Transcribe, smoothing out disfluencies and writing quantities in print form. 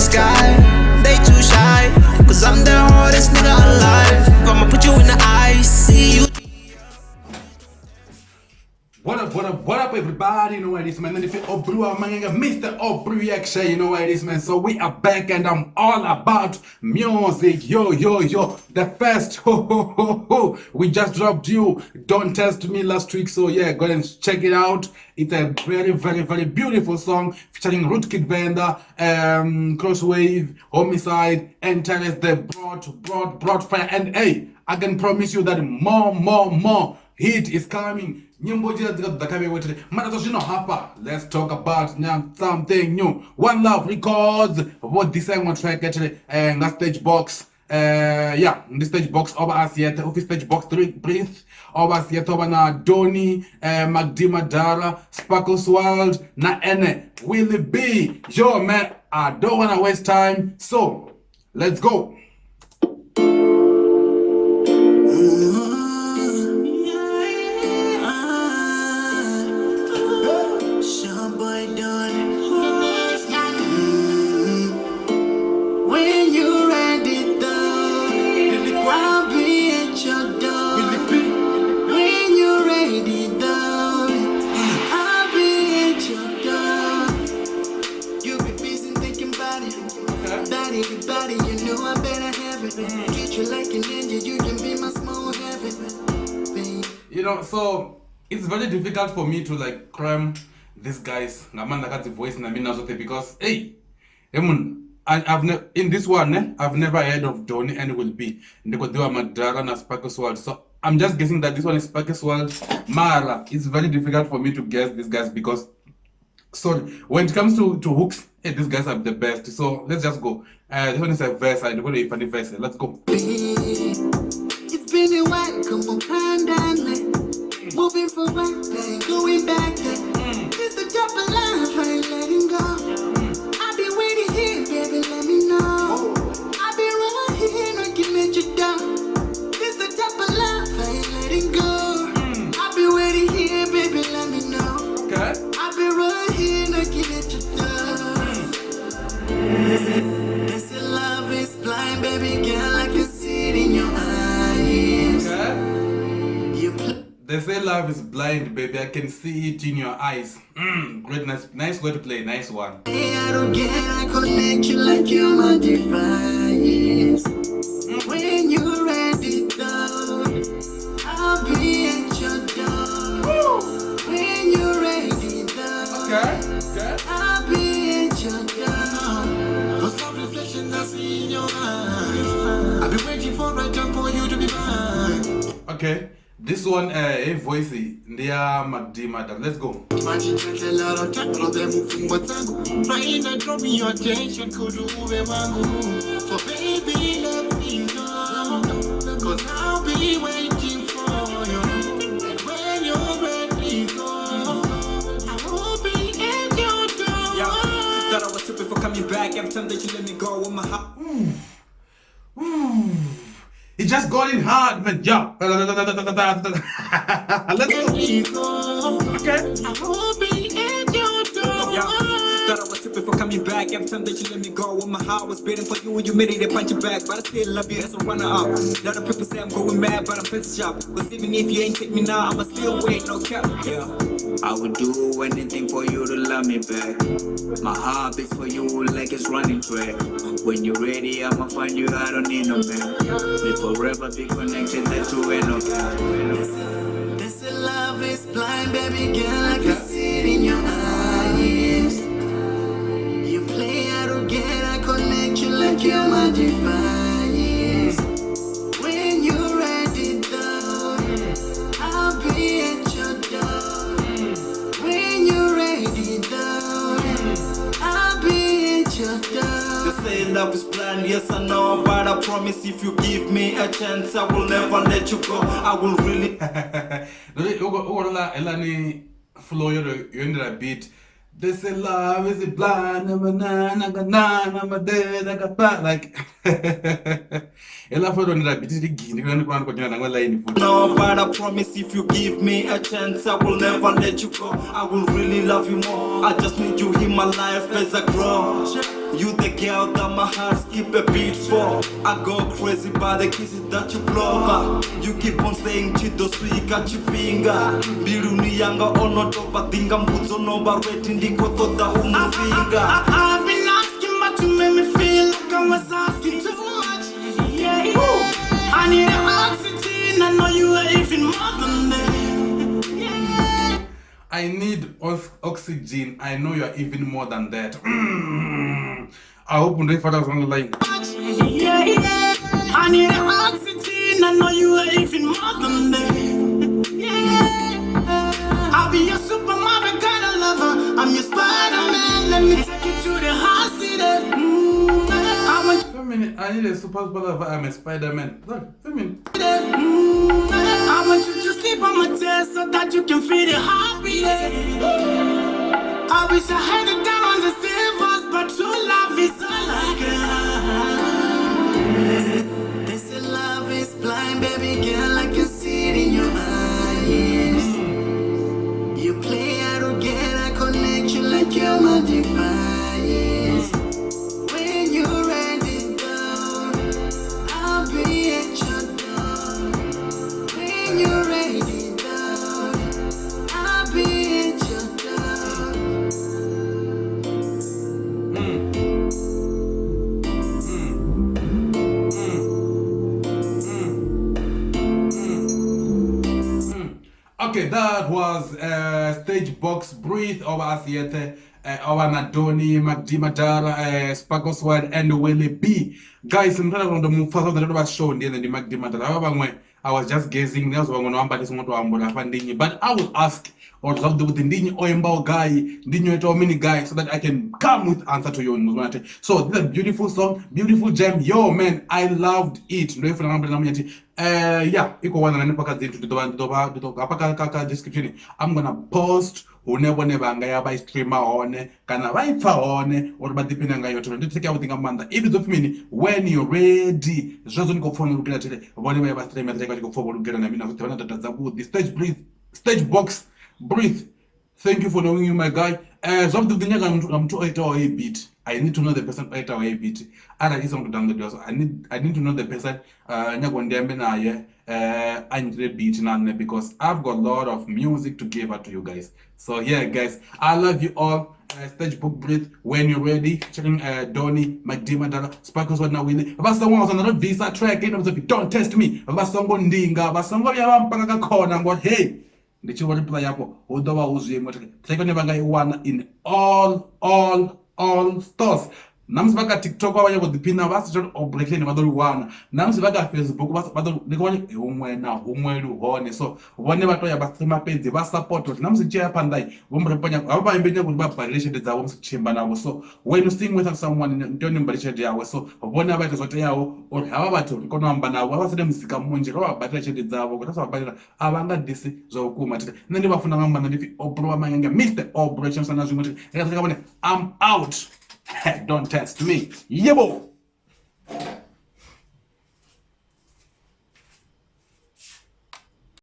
the sky. They too shy, cause I'm the hardest nigga alive. I'ma put you in the ice, see you. What up, everybody? You know what it is, man. And if you're Mr. Aubreaction, you know what it is, man. So we are back, and I'm all about music. Yo. The first, we just dropped you Don't Test Me last week. So yeah, go and check it out. It's a very, very, very beautiful song featuring Venda, Crosswavee, Homicide and Ntrs. They brought fire. And hey, I can promise you that more hit is coming. Let's talk about something new. One Love Records. What this one track actually and that Stagebox. Yeah, the Stagebox over us yet. Office Stagebox 3 Breathe. Over us yet over na Donny, Magdima Dara, Sparkles World, na Ene. Will it be? Yo man, I don't wanna waste time. So let's go. You know, so it's very difficult for me to like cram these guys. Voice because hey, I've never in this one I've never heard of Donny and will be Madara and Sparkles World. So I'm just guessing that this one is Sparkles World. Mara, it's very difficult for me to guess these guys because when it comes to hooks, hey, these guys are the best. So let's just go. This one is a verse. I'm going to funny verse. Let's go. It's been a while, come on, hand down, moving forward, going back there. It's the top of life, I ain't letting go. I've been waiting here, baby, let me know. I've been right here, knocking at your door. It's the top of life, I ain't letting go. I've been waiting here, baby, let me know. Okay. I've been right here, knocking at your door. This love is blind, baby girl, I can see it in your eyes. They say love is blind, baby. I can see it in your eyes. Great, nice way to play. Nice one. Hey, I don't get I connect you like you're my device. When you're ready, though, I'll be at your door. When you're ready, though, Okay. I'll be at your door. For some reflection I see in your eyes. I've been waiting for right time for you to be mine. Okay. This one, a voice, they are Magdima. Let's go. Trying to draw me your attention, could you move a mango? So baby, let me know, cause I'll be waiting for you. And when you're ready, go, I will be at your door. Yeah, thought I was stupid for coming back every time that you let me go with my heart. It just got in hard, man. Yeah. Let's go. Okay. I will be at your door. Yeah, thought I was stupid for coming back every time that you let me go with my heart was beating for you and you made it a punch it back. But I still love you as a runner-up. A lot of people say I'm going mad, but I'm pissed sharp. Cause even if you ain't take me now, I'ma still wait, no cap. Yeah, I would do anything for you to love me back. My heart beats for you like it's running track. When you're ready, I'ma find you, I don't need no man. We'll forever be connected, that's true and no cap. This love is blind, baby girl, I can see it in your eyes. You play, I don't get, I connect you like you're my device. When you're ready, though, I'll be at your door. When you're ready, though, I'll be at your door. They say love is blind, yes I know, but I promise if you give me a chance, I will never let you go. I will really. Flow you in the beat. They say love is blind, like no, but I promise if you give me a chance, I will never let you go. I will really love you more. I just need you in my life as I grow. You the girl that my heart skip a beat for. I go crazy by the kisses that you blow. You keep on saying chido sweet got your finger. Biruni yanga ono topa dinga mbuzo no ba waiting ndiko tota umufinga. I've been asking but you made me feel like I was asking too much. Yeah. I need an oxygen, I know you are even more than that. Yeah. I need oxygen, I know you are even more than that. I hope one day father was on the line. Yeah. I need an oxygen, I know you are even more than that. Yeah. I'll be your supermodel kind of lover. I'm your Spider-Man, let me take you to the hospital. I need a super lover, I'm a Spider-Man. Look, I want you to sleep on my chest so that you can feel the heartbeat. I wish I had the diamonds and silvers, but true love is all I got. They say love is blind, baby girl, I can see it in your eyes. You play out to get a connection like you're my device. When you're ready down, I'll be at your door. When you're ready down, I'll be at your door. Okay, that was Stagebox Breathe over Asiete, over Nadoni, Magdimadara, Sparkoswad, and Willie B. Guys, I'm trying to move fast on the little show and then the Magdimadara. I was just gazing, but I will ask or talk to the Ndinyo Oimbo guy, Ndinyo mini guy, so that I can come with answer to you. So this is a beautiful song, beautiful gem. Yo man, I loved it. Yeah, description. I'm gonna post whenever ngaya streamer on kana vaipfa one or badipinda ngayo to take everything amanda. If it's of me when you're ready, zvozo ndikofona ukira tele vone vaya streamer take ndikofona ukira na mina kuti vana data dzangu the Stagebox Breathe. Thank you for knowing you, my guy. Something I'm to 8 hour a bit. I need to know the person 8 hour a bit. And I need to know the person because I've got a lot of music to give out to you guys. So yeah, guys, I love you all. Stagebox Breathe. When you're ready, checking Donny, Magdimadara, Sparkles what now winning. Someone was on another visa track. If you don't test me, someone ndinga, someone yampaka corner and what hey. Ndichiwa reply yapo odoba uzwe moto take on banga iwana in all stores. Namsibaka TikTok abanye kodipina basi john Aubreaction badolu wana. Namsibaka Facebook basi badolu nikoni umwelu hone. So one batoya basima page ba support namsichaya pandai bomrepanya ababa imbenya kuti ba relation zawo msichimba nabo. So when you sing with someone ndoni mbalishe yawo so bona abaito zote yawo or aba batho kono amba nawo abasede musika munje ko babatela chede zawo kuti sabatela abanga disi zokuma tete nende bafuna ngamba ndifi Obro amanye Mr. Aubreaction Rsa nazwi muthi I'm out. Don't test me. Yebo.